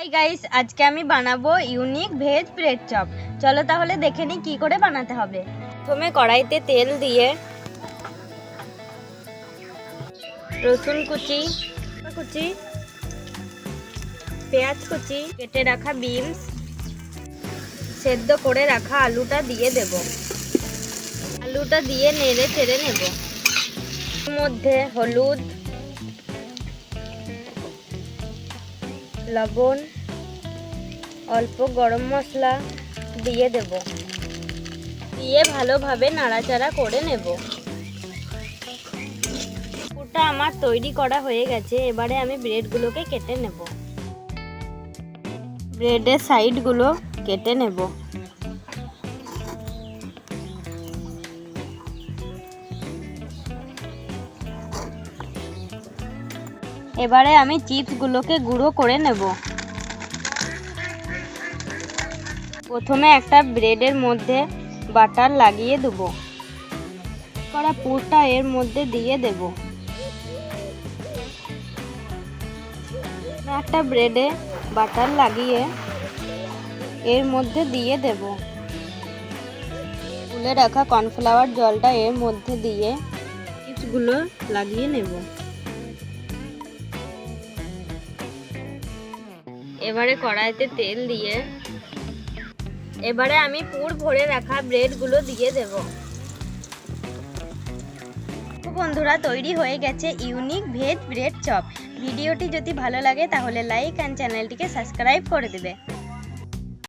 Hi guys, আজকে আমি বানাবো ইউনিক ভেজ ব্রেড চপ। চলো তাহলে দেখে নিই কি করে বানাতে হবে। প্রথমে কড়াইতে তেল দিয়ে রসুন কুচি, পেঁয়াজ কুচি, কেটে রাখা বিনস, সেদ্ধ করে রাখা আলুটা দিয়ে দেব। আলুটা দিয়ে নেড়ে চেড়ে নেব। এর মধ্যে হলুদ, লবণ, অল্প গরম মশলা দিয়ে দেব। দিয়ে ভালোভাবে নাড়াচাড়া করে নেব। পুরটা আমার তৈরি করা হয়ে গেছে। এবারে আমি ব্রেডগুলোকে কেটে নেব। ব্রেডের সাইডগুলো কেটে নেব। এবারে আমি চিপসগুলোকে গুঁড়ো করে নেব। প্রথমে একটা ব্রেডের মধ্যে বাটার লাগিয়ে দেব। করা পুরটা এর মধ্যে দিয়ে দেব। একটা ব্রেডে বাটার লাগিয়ে এর মধ্যে দিয়ে দেব। তুলে রাখা কর্নফ্লাওয়ার জলটা এর মধ্যে দিয়ে চিপসগুলো লাগিয়ে নেব। এবারে কড়াইতে তেল দিয়ে এবারে আমি পুর ভরে রাখা ব্রেডগুলো দিয়ে দেব। বন্ধুরা, তৈরি হয়ে গেছে ইউনিক ভেজ ব্রেড চপ। ভিডিওটি যদি ভালো লাগে তাহলে লাইক অ্যান্ড চ্যানেলটিকে সাবস্ক্রাইব করে দেবে।